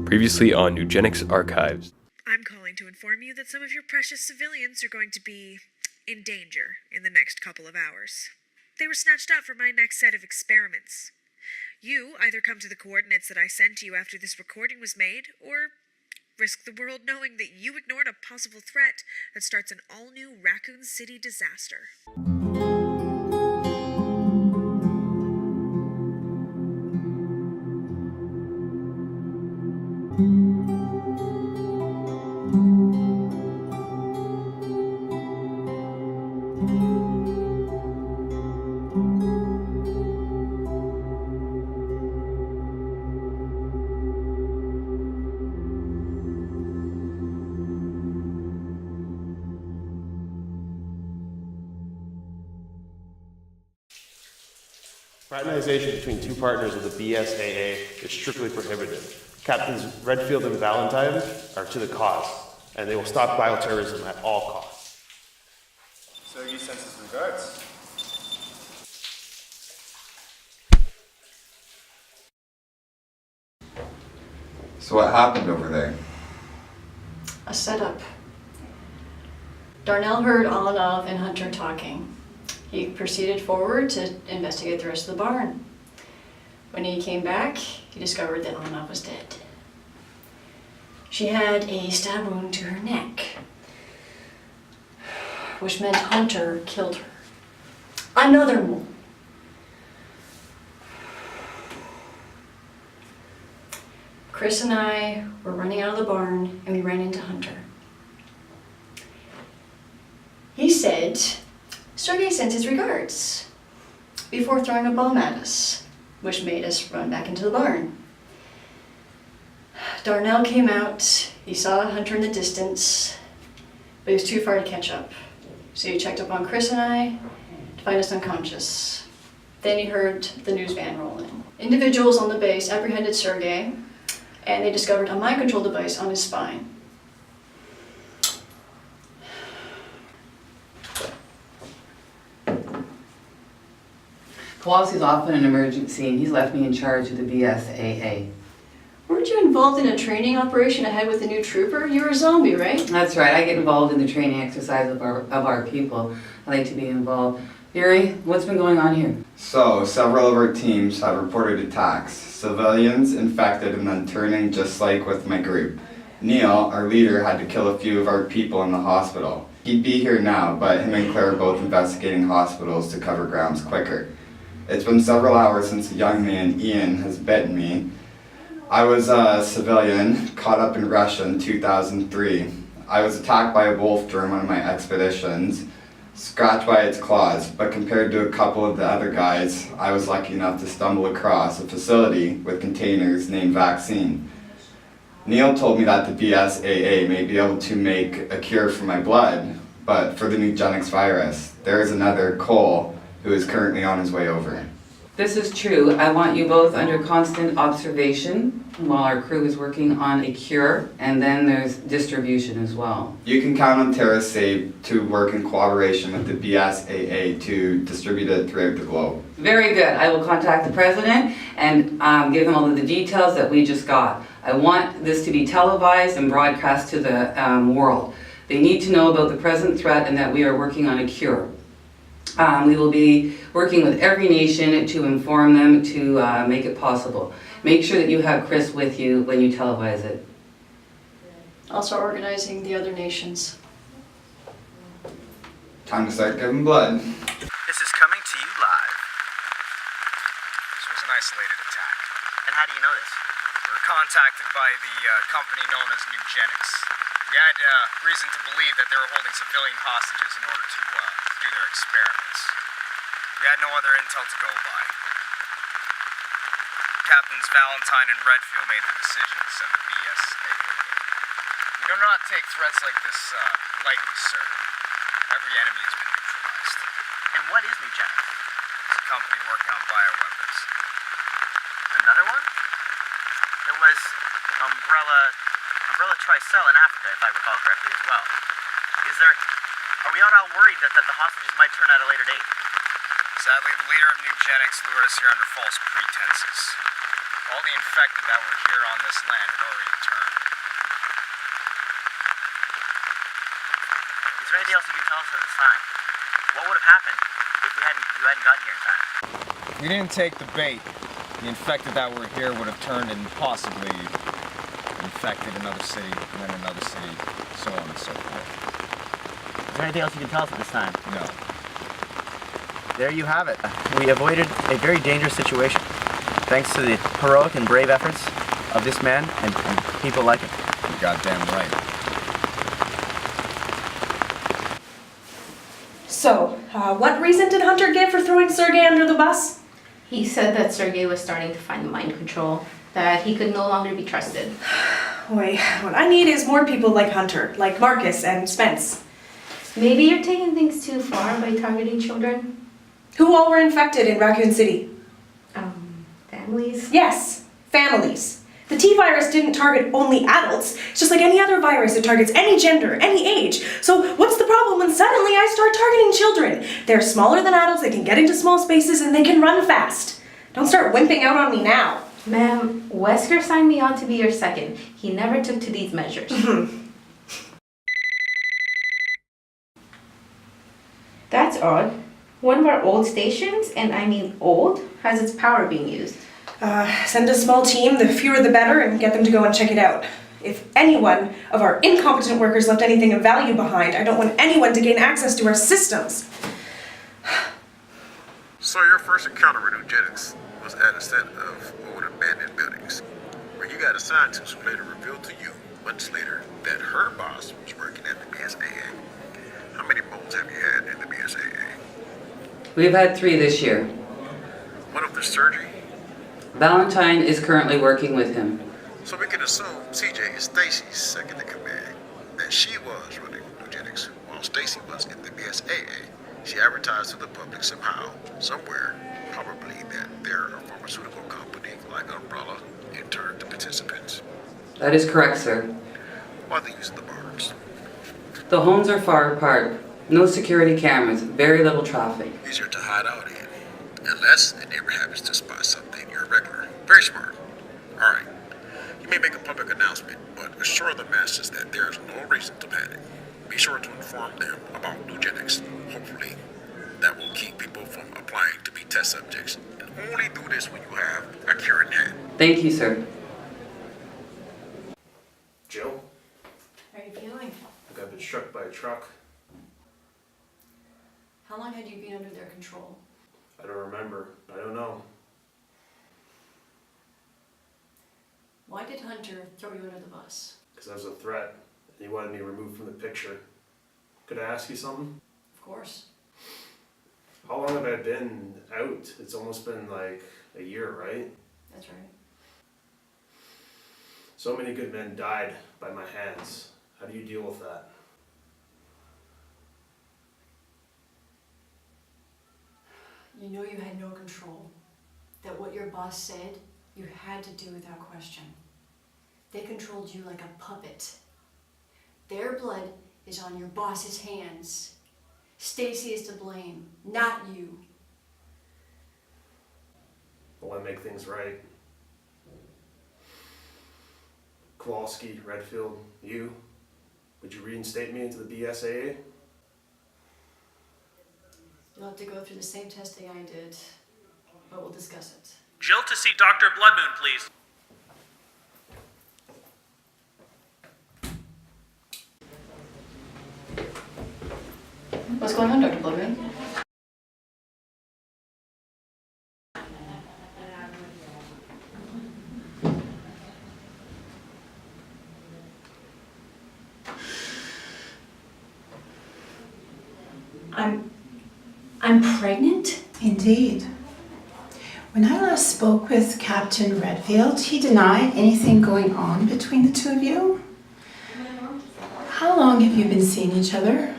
Previously on NuGenix Archives. I'm calling to inform you that some of your precious civilians are going to be in danger in the next couple of hours. They were snatched up for my next set of experiments. You either come to the coordinates that I sent you after this recording was made, or risk the world knowing that you ignored a possible threat that starts an all-new Raccoon City disaster. Fraternization between two partners of the BSAA is strictly prohibited. Captains Redfield and Valentine are to the cause, and they will stop bioterrorism at all costs. So you send us regards. So what happened over there? A setup. Darnell heard Alanov and Hunter talking. He proceeded forward to investigate the rest of the barn. When he came back, he discovered that Alanov was dead. She had a stab wound to her neck, which meant Hunter killed her. Another one. Chris and I were running out of the barn and we ran into Hunter. He said, Sergei sends his regards before throwing a bomb at us, which made us run back into the barn. Darnell came out, he saw Hunter in the distance, but he was too far to catch up. So he checked up on Chris and I to find us unconscious. Then he heard the news van roll in. Individuals on the base apprehended Sergei, and they discovered a mind control device on his spine. Kowalski's off in an emergency and he's left me in charge of the BSAA. Weren't you involved in a training operation ahead with the new trooper? You were a zombie, right? That's right, I get involved in the training exercise of our people. I like to be involved. Yuri, what's been going on here? So, several of our teams have reported attacks. Civilians infected and then turning just like with my group. Neil, our leader, had to kill a few of our people in the hospital. He'd be here now, but him and Claire are both investigating hospitals to cover grounds quicker. It's been several hours since a young man, Ian, has bitten me. I was a civilian, caught up in Russia in 2003. I was attacked by a wolf during one of my expeditions, scratched by its claws, but compared to a couple of the other guys, I was lucky enough to stumble across a facility with containers named Vaccine. Neil told me that the BSAA may be able to make a cure for my blood, but for the NuGenix virus, there is another, Cole, who is currently on his way over. This is true. I want you both under constant observation while our crew is working on a cure, and then there's distribution as well. You can count on TerraSafe to work in cooperation with the BSAA to distribute it throughout the globe. Very good. I will contact the president and give him all of the details that we just got. I want this to be televised and broadcast to the world. They need to know about the present threat and that we are working on a cure. We will be working with every nation to inform them to make it possible. Make sure that you have Chris with you when you televise it. Also organizing the other nations. Time to start giving blood. This is coming to you live. This was an isolated attack. And how do you know this? We were contacted by the company known as NuGenix. We had reason to believe that they were holding civilian hostages in order to do their experiments. We had no other intel to go by. Captains Valentine and Redfield made the decision to send the BSAA. We do not take threats like this lightly, sir. Every enemy has been neutralized. And what is NuGenix? It's a company working on bioweapons. Another one? There was Umbrella Tricell in Africa, if I recall correctly, as well. Are we all worried that the hostages might turn at a later date? Sadly, the leader of NuGenix lured us here under false pretenses. all the infected that were here on this land had already turned. Is there anything else you can tell us at this time? What would have happened if you hadn't gotten here in time? If we didn't take the bait, the infected that were here would have turned and possibly infected another city, and then another city, so on and so forth. Is there anything else you can tell us at this time? No. There you have it. We avoided a very dangerous situation, thanks to the heroic and brave efforts of this man and people like him. You're goddamn right. So, what reason did Hunter give for throwing Sergei under the bus? He said that Sergei was starting to find mind control, that he could no longer be trusted. Boy, what I need is more people like Hunter, like Marcus and Spence. Maybe you're taking things too far by targeting children? Who all were infected in Raccoon City? Families? Yes, families. The T-virus didn't target only adults. It's just like any other virus, it targets any gender, any age. So what's the problem when suddenly I start targeting children? They're smaller than adults, they can get into small spaces, and they can run fast. Don't start wimping out on me now. Ma'am, Wesker signed me on to be your second. He never took to these measures. That's odd. One of our old stations, and I mean old, has its power being used. Send a small team, the fewer the better, and get them to go and check it out. If any one of our incompetent workers left anything of value behind, I don't want anyone to gain access to our systems. So your first encounter with NuGenix was at a set of old abandoned buildings, where you got a scientist who later revealed to you, months later, that her boss was working at the BSAA. How many moles have you had in the BSAA? We've had 3 this year. One of the surgery? Valentine is currently working with him. So we can assume CJ is Stacy's second in command, that she was running NuGenix while Stacy was in the BSAA. She advertised to the public somehow, somewhere, probably that they're a pharmaceutical company like Umbrella interned the participants. That is correct, sir. Why are they using the bars? The homes are far apart. No security cameras, very little traffic. Easier to hide out in, unless a neighbor happens to spot something irregular. Very smart. All right. You may make a public announcement, but assure the masses that there is no reason to panic. Be sure to inform them about NuGenix. Hopefully, that will keep people from applying to be test subjects. And only do this when you have a cure in hand. Thank you, sir. Jill, How are you feeling? like I've been struck by a truck. How long had you been under their control? I don't remember. I don't know. Why did Hunter throw you under the bus? Because I was a threat, and he wanted me removed from the picture. Could I ask you something? Of course. How long have I been out? It's almost been like a year, right? That's right. So many good men died by my hands. How do you deal with that? You know you had no control. That what your boss said, you had to do without question. They controlled you like a puppet. Their blood is on your boss's hands. Stacy is to blame, not you. Will I make things right? Kowalski, Redfield, you? Would you reinstate me into the BSAA? You'll have to go through the same testing I did, but we'll discuss it. Jill to see Dr. Bloodmoon, please. What's going on, Dr. Bloodmoon? I'm pregnant? Indeed. When I last spoke with Captain Redfield, he denied anything going on between the two of you. How long have you been seeing each other?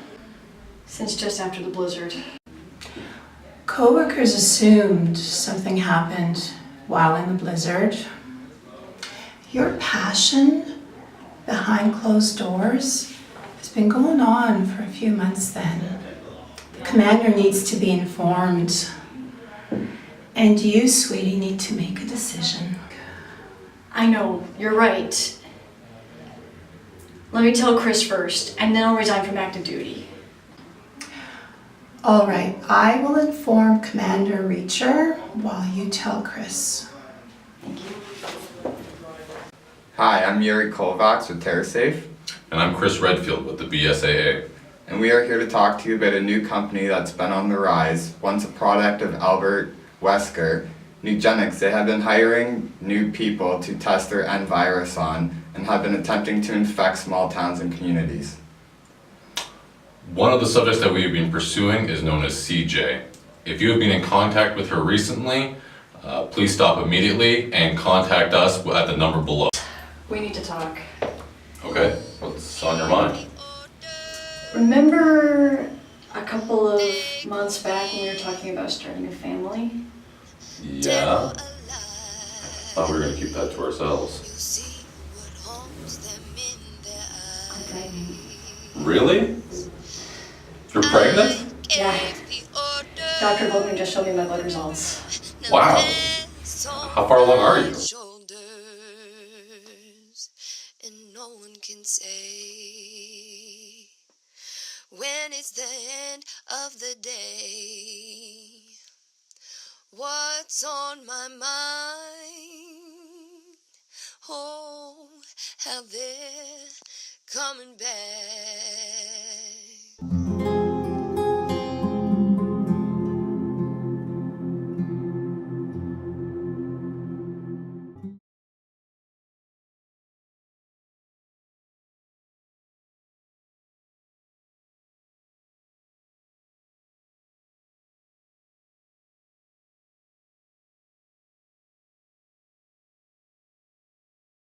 Since just after the blizzard. Coworkers assumed something happened while in the blizzard. Your passion behind closed doors has been going on for a few months then. The commander needs to be informed. And you, sweetie, need to make a decision. I know, you're right. Let me tell Chris first, and then I'll resign from active duty. All right, I will inform Commander Reacher while you tell Chris. Thank you. Hi, I'm Yuri Kovacs with TerraSafe. And I'm Chris Redfield with the BSAA. And we are here to talk to you about a new company that's been on the rise. Once a product of Albert Wesker, NuGenix. They have been hiring new people to test their N virus on and have been attempting to infect small towns and communities. One of the subjects that we've been pursuing is known as CJ. If you have been in contact with her recently, please stop immediately and contact us at the number below. We need to talk. Okay, what's on your mind? Remember a couple of months back when we were talking about starting a family? Yeah. Thought we were gonna keep that to ourselves. I'm pregnant. Really? You're pregnant? Yeah. Dr. Goldman just showed me my blood results. Wow. How far along are you? And no one can say when it's the end of the day what's on my mind. Oh, how they're coming back.